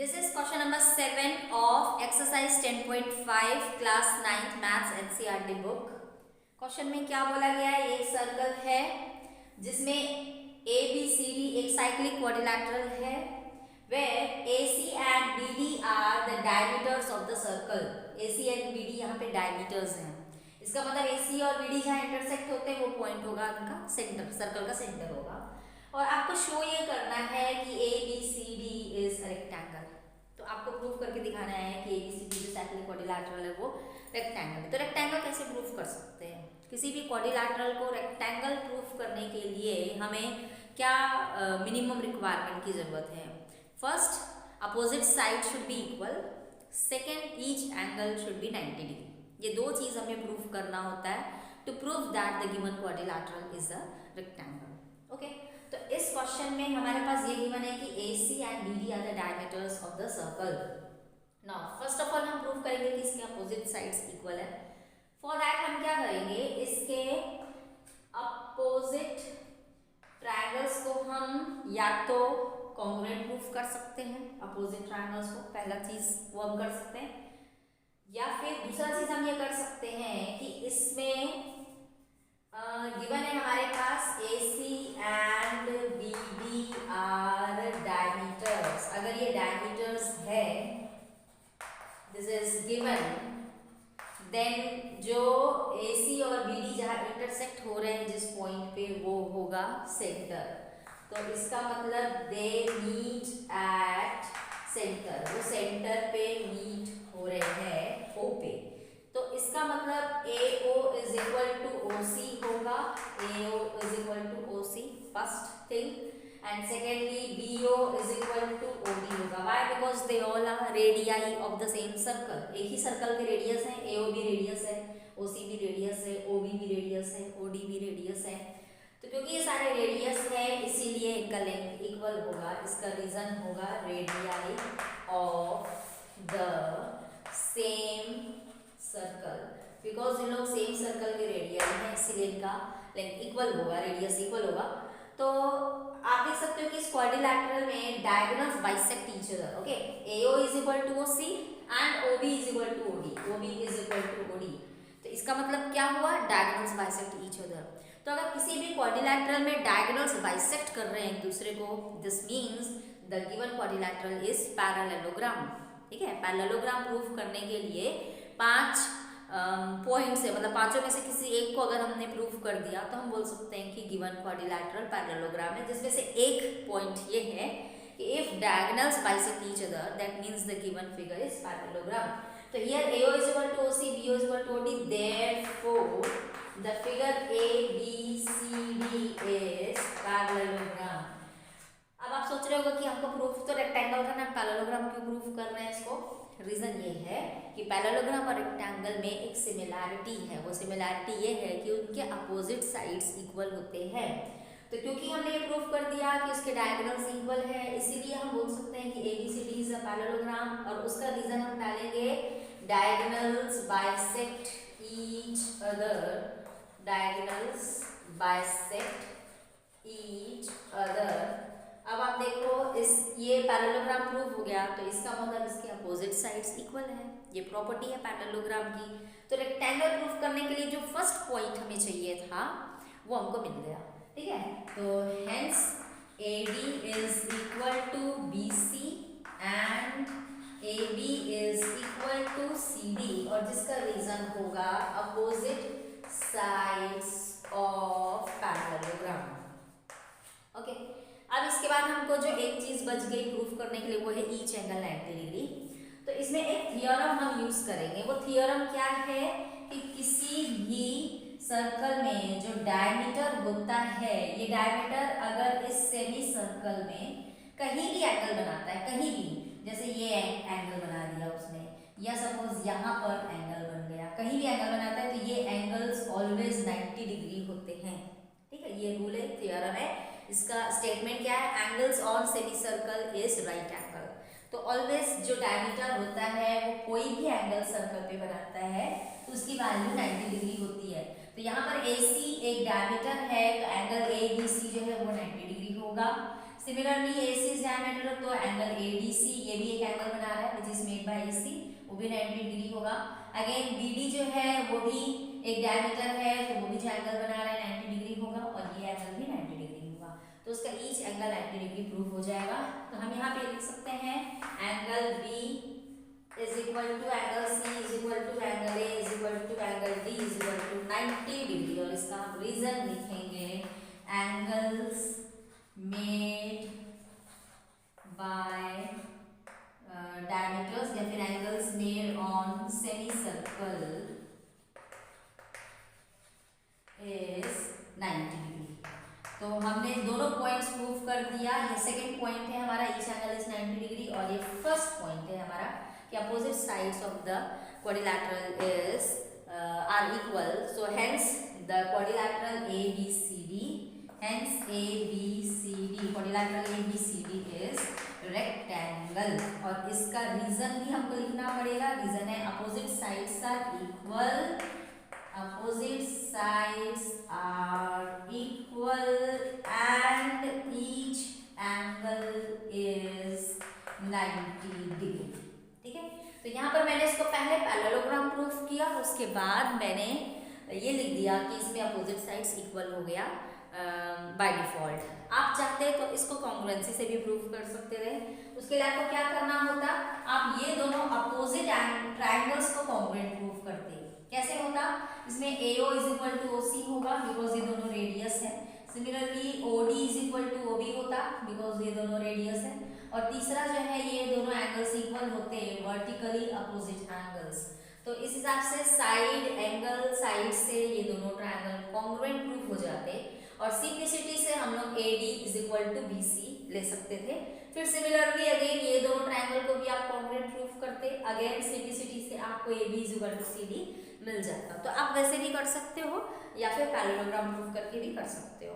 This is question number 7 of exercise 10.5 class 9th maths NCERT book. Question में क्या बोला गया है, एक सर्कल है जिसमें ए बी सी डी एक साइक्लिक क्वाड्रिलैटरल है where AC and BD are the diameters of the circle. AC and BD यहाँ पे diameters हैं. इसका मतलब AC और BD जहाँ इंटरसेक्ट होते हैं वो पॉइंट होगा उनका सेंटर, सर्कल का सेंटर होगा. और आपको शो ये करना है कि A B C D is rectangle. तो आपको प्रूफ करके दिखाना है कि ए बी सी डी जो साइक्लिक क्वाड्रिलैटरल है वो रेक्टेंगल है. तो रेक्टेंगल कैसे प्रूफ कर सकते हैं? किसी भी क्वाड्रिलैटरल को रेक्टेंगल प्रूफ करने के लिए हमें क्या मिनिमम रिक्वायरमेंट की ज़रूरत है? First, opposite side should be equal. Second, each angle should be 90 degree. ये दो चीज़ हमें प्रूफ करना होता है to prove that the given quadrilateral is a rectangle. Okay, तो इस क्वेश्चन में हमारे पास ये गिवन है कि AC and BD are the diameters of the circle. Now first of all हम प्रूव करेंगे कि इसके अपोजिट साइड्स इक्वल है. फॉर दैट हम क्या करेंगे, इसके अपोजिट ट्रायंगल्स को हम या तो कॉन्ग्रुएंट प्रूफ कर सकते हैं, अपोजिट ट्रायंगल्स को, पहला चीज वो हम कर सकते हैं. या फिर दूसरा चीज हम ये कर सकते हैं कि इसमें गिवन है हमारे पास AC and BD are diameters. अगर ये डायमीटर्स है, दिस इज गिवन, देन जो AC और BD जहाँ इंटरसेक्ट हो रहे हैं जिस पॉइंट पे वो होगा सेंटर. तो इसका मतलब दे मीट एट सेंटर, वो सेंटर पे मीट हो रहे हैं O पे. तो इसका मतलब AO is equal to OC होगा. AO is equal to OC first thing. And secondly BO is equal to OD होगा. Why? Because they all are radii of the same circle. एक ही सर्कल के radius है. AO भी radius है, OC भी radius है, OB भी रेडियस है, OD भी रेडियस है. तो क्योंकि ये सारे रेडियस है इसीलिए इनका लेंथ इक्वल होगा. इसका रीजन होगा radii of the same circle. Because in लोग सेम सर्कल के रेडियस हैं इसीलिए इनका लेंथ इक्वल होगा, रेडियस इक्वल होगा. तो आप देख सकते हो कि इस क्वाड्रिलैटरल में diagonals bisect each other. Okay, AO is equal to OC and OB is equal to OD. OB is equal to OD. तो इसका मतलब क्या हुआ? Diagonals bisect each other. तो अगर किसी भी क्वाड्रिलैटरल में डायगोनल्स बाइसेक्ट कर रहे हैं एक दूसरे को, this means the given quadrilateral is parallelogram. ठीक है, पैरेललोग्राम प्रूफ करने के लिए 5 पॉइंट से, मतलब पांचों में से किसी एक को अगर हमने प्रूफ कर दिया तो हम बोल सकते हैं कि गिवन क्वाड्रिलैटरल पैरेललोग्राम है. जिसमें से एक पॉइंट ये है कि if diagonals bisect each other that means the given figure is parallelogram. तो here AO is equal to OC, BO is equal to OD, therefore the figure ABCD is parallelogram. अब आप सोच रहे होगा कि हमको प्रूफ तो रेक्टेंगल का, ना पैरेललोग्राम क्यों प्रूफ कर रहे हैं इसको? रीजन ये है कि पैरेललोग्राम और रेक्टेंगल में एक सिमिलैरिटी है. वो सिमिलैरिटी ये है कि उनके अपोजिट साइड्स इक्वल होते हैं. तो क्योंकि हमने ये प्रूफ कर दिया कि उसके डायगोनल्स इक्वल है, इसीलिए हम बोल सकते हैं कि ABCD इज अ पैरेललोग्राम. और उसका रीजन हम डालेंगे diagonals bisect each other. Diagonals bisect each other. अब आप देखो, इस ये पैरेललोग्राम प्रूफ हो गया तो इसका मतलब इसके अपोजिट साइड्स इक्वल है. ये प्रॉपर्टी है पैरेललोग्राम की. तो रेक्टेंगल प्रूफ करने के लिए जो फर्स्ट पॉइंट हमें चाहिए था वो हमको मिल गया. ठीक है, तो hence AD is equal to BC and AB is equal to CD. और जिसका रीजन होगा opposite sides of parallelogram. Okay, अब इसके बाद हमको जो एक चीज बच गई प्रूफ करने के लिए वो है ईच एंगल 90 डिग्री. तो इसमें एक थियोरम हम यूज करेंगे. वो थियोरम क्या है कि किसी भी सर्कल में जो डायमीटर होता है, ये डायमीटर अगर इस सेमी सर्कल में कहीं भी एंगल बनाता है, कहीं भी, जैसे ये एंगल बना दिया उसने, या सपोज यहाँ पर एंगल बन गया, कहीं भी एंगल बनाता है तो ये एंगल्स ऑलवेज 90 डिग्री होते हैं. ठीक है, ये रूल है, थियोरम है. इसका स्टेटमेंट क्या है? Angles on semi circle is right angle. तो ऑलवेज जो डायमीटर होता है वो कोई भी एंगल सर्कल पे बनाता है तो उसकी वैल्यू 90 डिग्री होती है. तो यहाँ पर AC एक डायमीटर है तो एंगल ABC जो है वो 90 डिग्री होगा. सिमिलरली AC इज डायमीटर तो एंगल ADC ये भी एक angle is made by AC, वो भी 90 डिग्री होगा। अगेन BD जो है वो भी एक डायमीटर है, तो वो भी जो एंगल बना रहा है 90 डिग्री होगा, और ये एंगल भी 90 डिग्री होगा, तो उसका ईच एंगल 90 डिग्री प्रूव हो जाएगा। तो हम यहाँ पे लिख सकते हैं angle B is equal to angle C is equal to angle A is equal to angle D is equal to 90 degree, और इसका हम रीजन लिखेंगे एंगल्स मेड बाय डायमीटर्स या फिर angles made on semi circle is 90 degree. तो हमने दोनों points prove कर दिया। ये सेकंड पॉइंट है हमारा ईच एंगल इज 90 डिग्री, और ये फर्स्ट पॉइंट है हमारा कि opposite sides of the quadrilateral is are equal, so hence the quadrilateral ABCD, hence ABCD quadrilateral ABCD is rectangle. और इसका रीजन भी हमको लिखना पड़ेगा। रीजन है opposite sides are equal, opposite sides are equal and each angle is 90 degree। ठीक है, तो यहाँ पर मैंने इसको पहले पैरेललोग्राम प्रूफ किया, उसके बाद मैंने ये लिख दिया कि इसमें अपोजिट साइड्स इक्वल हो गया बाय डिफॉल्ट। आप चाहते हैं तो इसको कॉन्ग्रुएंसी से भी प्रूफ कर सकते थे। उसके लिए आपको क्या करना होता, आप ये दोनों अपोजिट ट्रायंगल्स को कॉन्ग्रुएंट प्रूफ करते। कैसे होता, इसमें AO is equal to OC होगा बिकॉज ये दोनों रेडियस है। Similarly OD is equal to OB होता बिकॉज ये दोनों रेडियस है। और तीसरा जो है ये दोनों एंगल्स इक्वल होते हैं, वर्टिकली अपोजिट एंगल्स। तो इस हिसाब से साइड एंगल साइड से ये दोनों ट्रायंगल कॉन्ग्रुएंट प्रूफ हो जाते, और सिंप्लिसिटी से हम लोग AD is equal to BC ले सकते थे। फिर सिमिलरली अगेन ये दोनों ट्रायंगल को भी आप कॉन्ग्रुएंट प्रूफ करते, अगेन सिंप्लिसिटी से आपको AB is equal to CD मिल जाता। तो आप वैसे भी कर सकते हो या फिर पैरेललोग्राम प्रूफ करके भी कर सकते हो।